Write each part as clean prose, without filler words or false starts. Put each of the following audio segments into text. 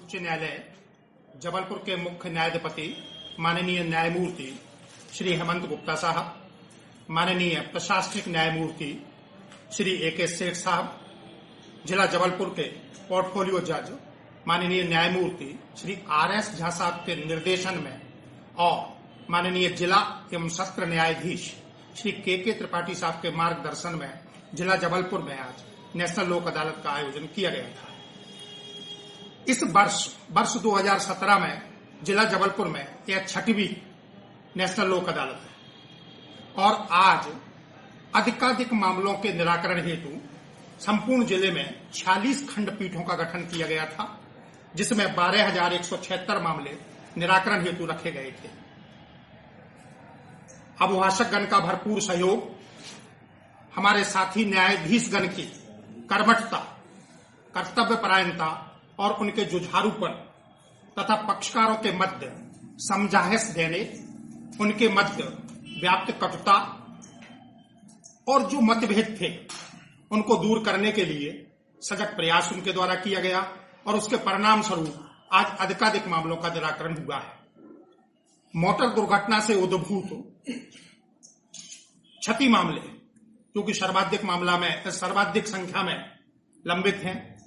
उच्च न्यायालय जबलपुर के मुख्य न्यायाधिपति माननीय न्यायमूर्ति श्री हेमंत गुप्ता साहब, माननीय प्रशासनिक न्यायमूर्ति श्री ए.के. सेठ साहब, जिला जबलपुर के पोर्टफोलियो जज माननीय न्यायमूर्ति श्री आर.एस. झा साहब के निर्देशन में और माननीय जिला एवं सत्र न्यायाधीश श्री के त्रिपाठी साहब के मार्गदर्शन में जिला जबलपुर में आज नेशनल लोक अदालत का आयोजन किया गया था। इस वर्ष 2017 में जिला जबलपुर में यह 6वीं नेशनल लोक अदालत है और आज अधिकाधिक मामलों के निराकरण हेतु संपूर्ण जिले में 46 खंडपीठों का गठन किया गया था, जिसमें 12,176 मामले निराकरण हेतु रखे गए थे। अभिभाषकगण का भरपूर सहयोग, हमारे साथी न्यायाधीशगण की कर्मठता, कर्तव्यपरायणता और उनके जुझारूपन तथा पक्षकारों के मध्य समझाइश देने, उनके मध्य व्याप्त कटुता और जो मतभेद थे उनको दूर करने के लिए सजग प्रयास उनके द्वारा किया गया और उसके परिणाम स्वरूप आज अधिकाधिक मामलों का निराकरण हुआ है। मोटर दुर्घटना से उद्भूत क्षति मामले, जो कि सर्वाधिक संख्या में लंबित हैं,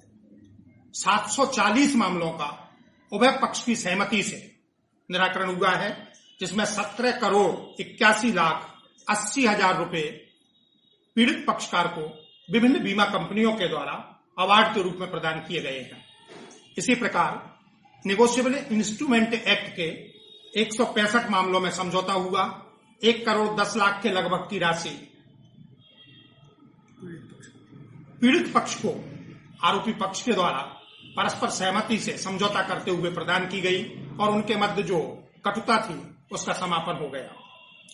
740 मामलों का उभय पक्ष की सहमति से निराकरण हुआ है, जिसमें 17,81,80,000 रुपए पीड़ित पक्षकार को विभिन्न बीमा कंपनियों के द्वारा अवार्ड के रूप में प्रदान किए गए हैं। इसी प्रकार नेगोशिएबल इंस्ट्रूमेंट एक्ट के 165 मामलों में समझौता हुआ। 1,10,00,000 के लगभग की राशि पीड़ित पक्ष को आरोपी पक्ष के द्वारा परस्पर सहमति से समझौता करते हुए प्रदान की गई और उनके मध्य जो कटुता थी उसका समापन हो गया।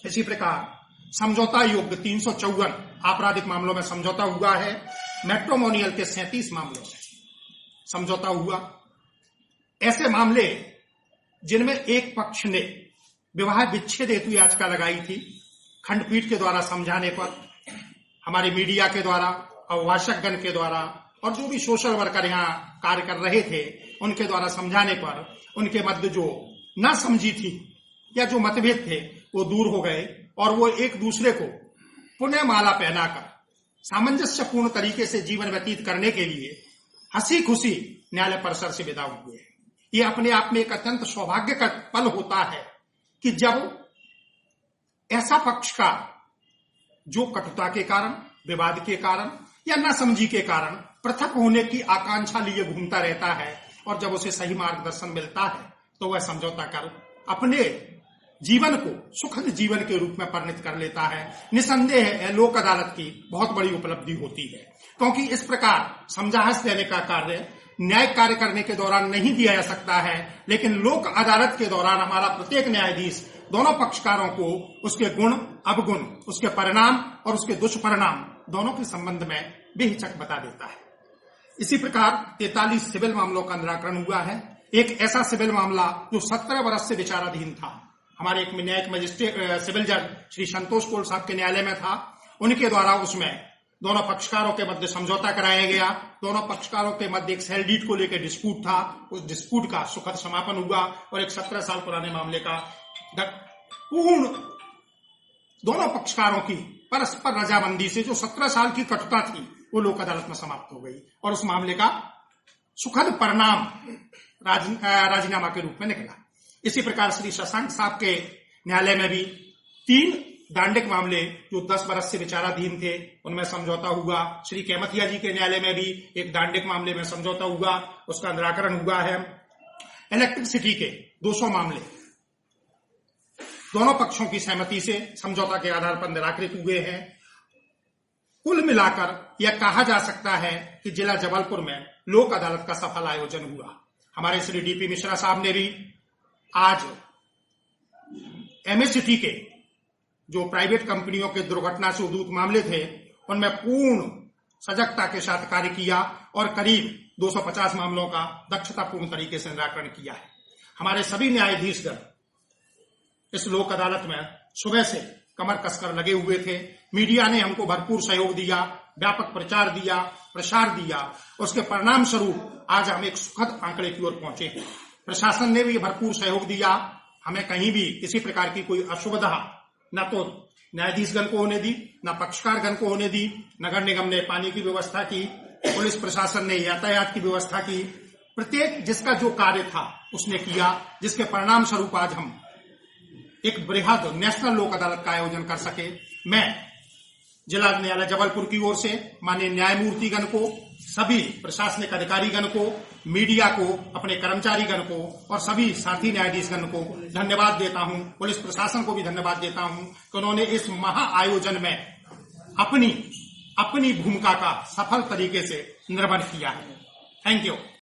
इसी प्रकार समझौता योग्य 354 आपराधिक मामलों में समझौता हुआ है। मैट्रोमोनियल के 37 मामलों में समझौता हुआ। ऐसे मामले जिनमें एक पक्ष ने विवाह विच्छेद हेतु याचिका लगाई थी, खंडपीठ के द्वारा समझाने पर, हमारे मीडिया के द्वारा, अभिभाषकगण के द्वारा और जो भी सोशल वर्कर यहाँ कार्य कर रहे थे उनके द्वारा समझाने पर उनके मध्य जो ना समझी थी या जो मतभेद थे वो दूर हो गए और वो एक दूसरे को पुनः माला पहनाकर सामंजस्यपूर्ण तरीके से जीवन व्यतीत करने के लिए हंसी खुशी न्यायालय परिसर से विदा हुए। ये अपने आप में एक अत्यंत सौभाग्य का पल होता है कि जब ऐसा पक्षकार जो कटुता के कारण, विवाद के कारण या नासमझी के कारण पृथक होने की आकांक्षा लिए घूमता रहता है और जब उसे सही मार्गदर्शन मिलता है तो वह समझौता कर अपने जीवन को सुखद जीवन के रूप में परिणत कर लेता है। निसंदेह लोक अदालत की बहुत बड़ी उपलब्धि होती है, क्योंकि इस प्रकार समझाइश देने का कार्य न्याय कार्य करने के दौरान नहीं दिया जा सकता है, लेकिन लोक अदालत के दौरान हमारा प्रत्येक न्यायाधीश दोनों पक्षकारों को उसके गुण, अवगुण, उसके परिणाम और उसके दुष्परिणाम दोनों के संबंध में बेहिचक बता देता है। इसी प्रकार 43 सिविल मामलों का निराकरण हुआ है। एक ऐसा सिविल मामला जो 17 वर्ष से विचाराधीन था, हमारे एक न्यायिक मजिस्ट्रेट सिविल जज श्री संतोष कोल साहब के न्यायालय में था। उनके द्वारा उसमें दोनों पक्षकारों के मध्य समझौता कराया गया। दोनों पक्षकारों के मध्य एक सेल डीड को लेकर डिस्प्यूट था, उस डिस्प्यूट का सुखद समापन हुआ और एक 17 साल पुराने मामले का पूर्ण दोनों पक्षकारों की परस्पर रजामंदी से जो 17 साल की कटुता थी वो लोक अदालत में समाप्त हो गई और उस मामले का सुखद परिणाम राजीनामा के रूप में निकला। इसी प्रकार श्री शशांक साहब के न्यायालय में भी 3 दांडिक मामले जो 10 वर्ष से विचाराधीन थे उनमें समझौता हुआ। श्री केमथिया जी के न्यायालय में भी एक दांडिक मामले में समझौता हुआ, उसका निराकरण हुआ है। इलेक्ट्रिसिटी के 200 मामले दोनों पक्षों की सहमति से समझौता के आधार पर निराकृत हुए हैं। कुल मिलाकर यह कहा जा सकता है कि जिला जबलपुर में लोक अदालत का सफल आयोजन हुआ। हमारे श्री डीपी मिश्रा साहब ने भी आज एमएससीटी के जो प्राइवेट कंपनियों के दुर्घटना से उद्भूत मामले थे उनमें पूर्ण सजगता के साथ कार्य किया और करीब 250 मामलों का दक्षतापूर्ण तरीके से निराकरण किया है। हमारे सभी न्यायाधीशगण इस लोक अदालत में सुबह से कमर कसकर लगे हुए थे। मीडिया ने हमको भरपूर सहयोग दिया, व्यापक प्रचार दिया, प्रसार दिया। उसके परिणाम स्वरूप आज हम एक सुखद आंकड़े की ओर पहुंचे हैं। प्रशासन ने भी भरपूर सहयोग दिया, हमें कहीं भी किसी प्रकार की कोई असुविधा न तो न्यायाधीशगण को होने दी, न पक्षकारगण को होने दी। नगर निगम ने पानी की व्यवस्था की, पुलिस प्रशासन ने यातायात की व्यवस्था की, प्रत्येक जिसका जो कार्य था उसने किया, जिसके परिणाम स्वरूप आज हम एक बृहद नेशनल लोक अदालत का आयोजन कर सके। मैं जिला न्यायालय जबलपुर की ओर से माननीय न्यायमूर्तिगण को, सभी प्रशासनिक अधिकारीगण को, मीडिया को, अपने कर्मचारीगण को और सभी साथी न्यायाधीशगण को धन्यवाद देता हूं। पुलिस प्रशासन को भी धन्यवाद देता हूं कि उन्होंने इस महा आयोजन में अपनी भूमिका का सफल तरीके से निर्वहन किया है। Thank you.